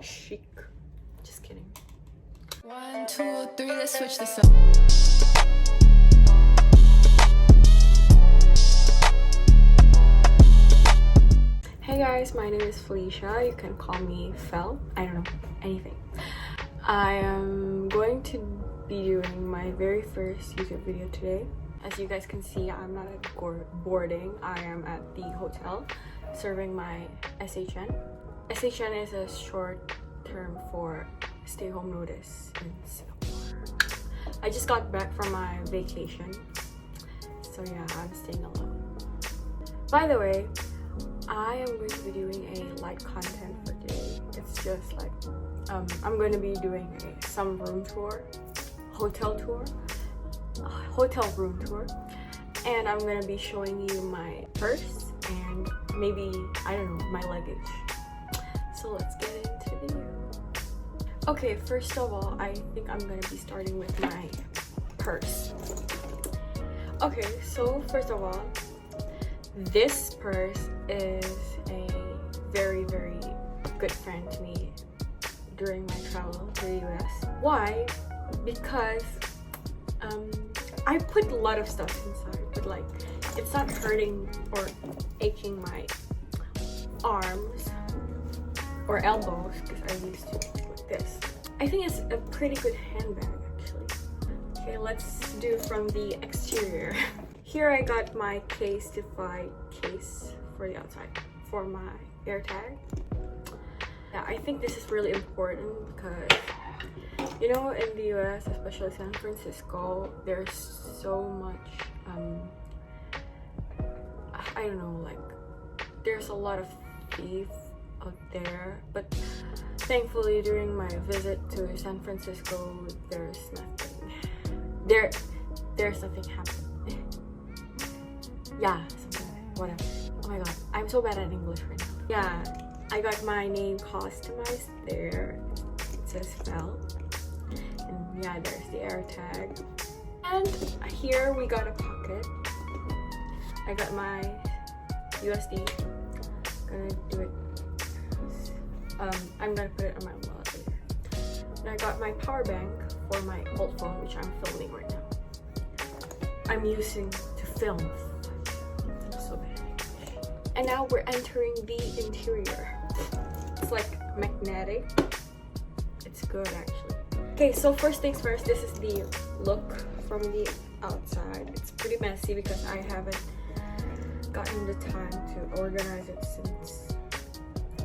chic. Just kidding. 1, 2, 3, let's switch this up. Hey guys, my name is Felicia. You can call me Fel. I don't know, anything. I am going to be doing my very first YouTube video today. As you guys can see, I'm not at boarding. I am at the hotel serving my SHN. SHN is a short term for stay home notice in Singapore. I just got back from my vacation, so yeah, I'm staying alone. By the way, I am going to be doing a light content for today. It's just like I'm going to be doing some room tour, hotel room tour, and I'm going to be showing you my purse and maybe, I don't know, my luggage. So let's get into the video. Okay, first of all, I think I'm going to be starting with my purse. Okay, so first of all, this purse is a very, very good friend to me during my travel to the US. Why? Because I put a lot of stuff inside, but like it's not hurting or aching my arms or elbows because I used to like this. I think it's a pretty good handbag actually. Okay, let's do from the exterior. Here I got my case-to-fly case for the outside for my AirTag. Yeah, I think this is really important because, you know, in the US, especially San Francisco, there's so much, I don't know, like, there's a lot of thieves out there, but thankfully during my visit to San Francisco, there's nothing happening. Yeah, something like that. Whatever. Oh my god, I'm so bad at English right now. Yeah, I got my name customized there. It says Fel. And yeah, there's the AirTag. And here we got a pocket. I got my USD. Gonna do it. I'm gonna put it on my wallet later. And I got my power bank for my old phone, which I'm filming right now. I'm using to film. And now we're entering the interior. It's like magnetic. It's good actually. Okay, so first things first, this is the look from the outside. It's pretty messy because I haven't gotten the time to organize it since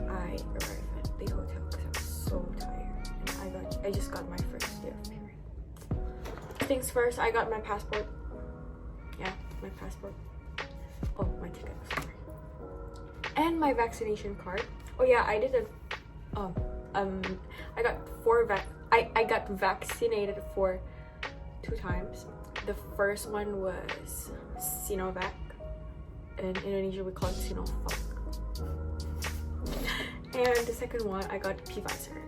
I arrived at the hotel because I'm so tired. And I just got my first day of period. Things first, I got my passport. Yeah, my passport. Oh, my ticket, sorry. And my vaccination card. Oh yeah, I did I got vaccinated for 2 times. The first one was Sinovac. In Indonesia we call it Sinovac. And the second one I got Pfizer.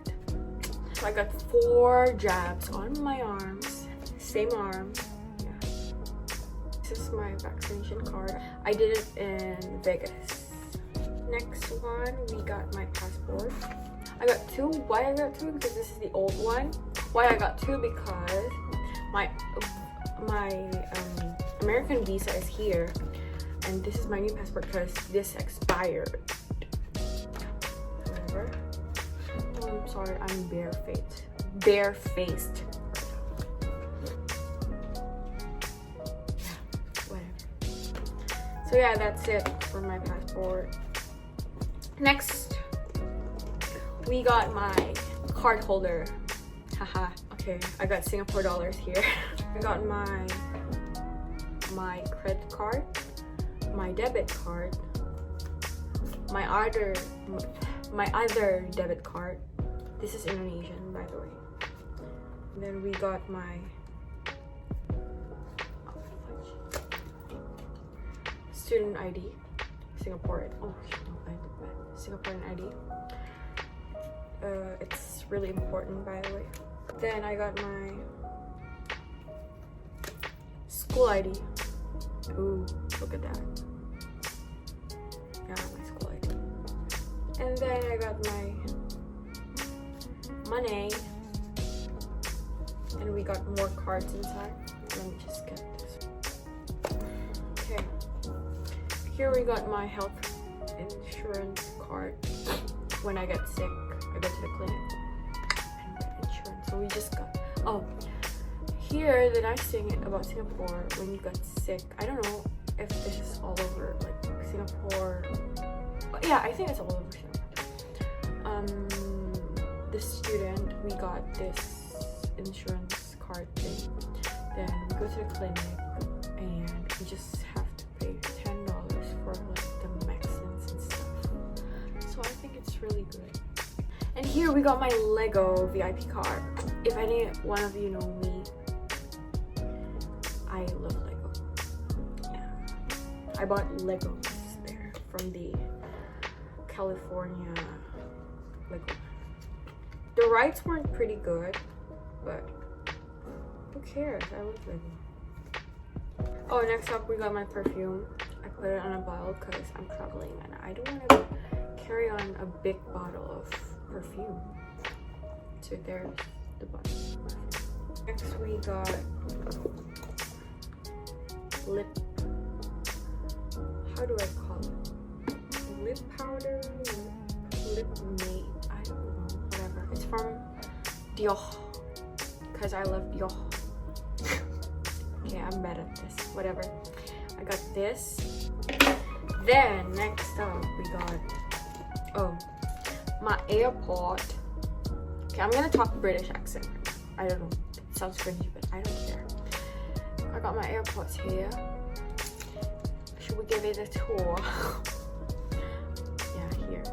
So I got 4 jabs on my arms, same arm. Yeah. This is my vaccination card. I did it in Vegas. Next one, we got my passport. I got 2. Why I got 2? Because this is the old one. Why I got 2? Because my American visa is here, and this is my new passport because this expired. Whatever. Oh, I'm sorry, I'm barefaced. Barefaced. Yeah, whatever. So yeah, that's it for my passport. Next, we got my card holder. Haha. Okay, I got Singapore dollars here. I got my credit card, my debit card, my other debit card. This is Indonesian, by the way. And then we got my student ID, Singaporean. Oh shit, no, I did that. Singaporean ID. It's really important, by the way. Then I got my school ID. Ooh, look at that. Yeah, my school ID. And then I got my money. And we got more cards inside. Let me just get this. Okay. Here we got my health insurance card. When I get sick, I go to the clinic and get insurance. So we just got, oh, here the nice thing about Singapore, when you got sick, I don't know if this is all over like Singapore. Yeah, I think it's all over Singapore. The student, we got this insurance card thing. Then we go to the clinic and we just have to pay $10 for like the medicines and stuff. So I think it's really good. And here we got my Lego VIP card. If any one of you know me, I love Lego. Yeah, I bought Legos there from the California Lego. The rides weren't pretty good, but who cares? I love Lego. Oh, next up we got my perfume. I put it on a bottle because I'm traveling and I don't want to carry on a big bottle of perfume. So there's the bottle. Next we got lip, how do I call it? Lip powder, lip mate, I don't know, whatever. It's from Dior, because I love Dior. Okay, I'm bad at this, whatever. I got this. Then next up we got, oh, my AirPod. Okay, I'm gonna talk British accent. I don't know, it sounds cringy, but I don't care. I got my AirPods here. Should we give it a tour? Yeah, here.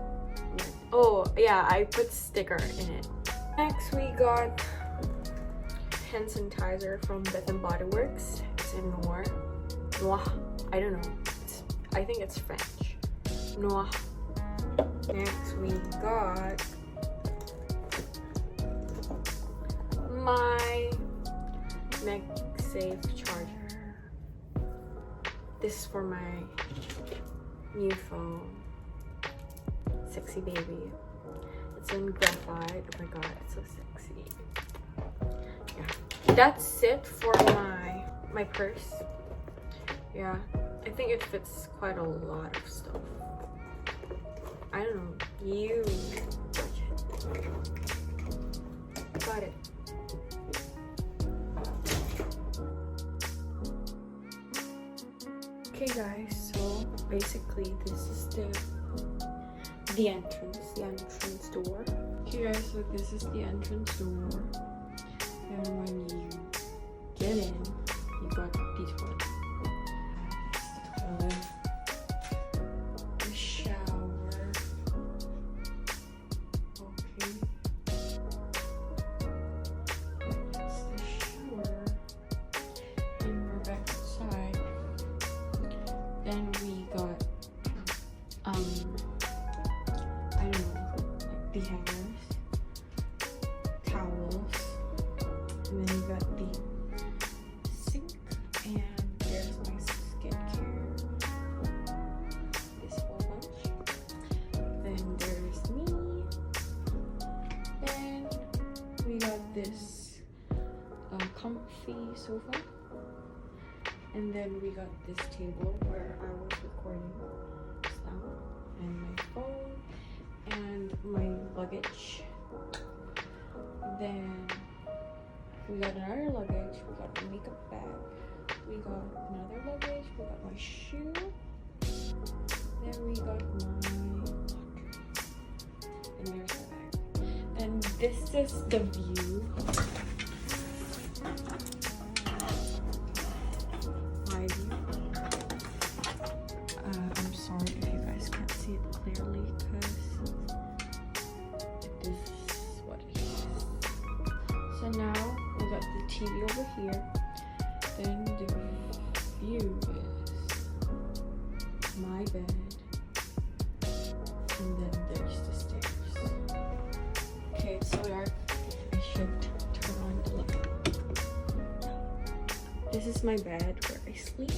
Oh, yeah, I put sticker in it. Next, we got hand sanitizer from Bath and Body Works. It's in Noir. I don't know. I think it's French. Noir. Next, we got my MagSafe charger. This is for my new phone. Sexy baby. It's in graphite. Oh my god, it's so sexy. Yeah. That's it for my purse. Yeah. I think it fits quite a lot of stuff. I don't know. You judge it. Got it. Okay guys, so basically this is the entrance door. Okay guys, so this is the entrance door. And when you get in, you got these ones. The toilet, the shower. Okay. That's the shower. And we're back outside. Then we got I don't know, like the hangers, towels, and then we got the sink, and there's my skincare, this whole bunch. Then there's me. Then we got this comfy sofa. And then we got this table where I was recording sound, and my phone, and my luggage. Then we got another luggage, we got a makeup bag, we got another luggage, we got my shoe, then we got my laundry, and there's my bag. And this is the view. I'm sorry if you guys can't see it clearly because it is what it is. So now we got the TV over here. Then the view is my bed, and then there's the stairs. Okay, it's so dark. I should turn on the light. This is my bed where I sleep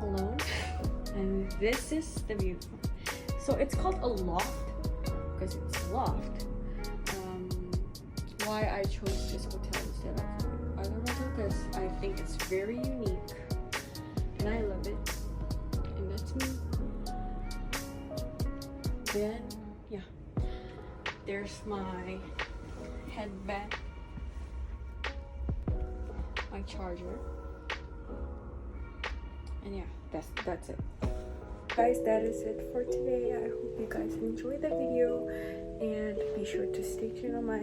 alone, and this is the view. So it's called a loft because it's a loft. why I chose this hotel instead of other hotel, because I think it's very unique and I love it, and that's me. Then yeah, there's my headband, my charger, and yeah, that's it. Guys, that is it for today. I hope you guys enjoyed the video, and be sure to stay tuned on my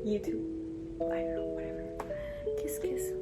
YouTube. I don't know, whatever. Kiss kiss.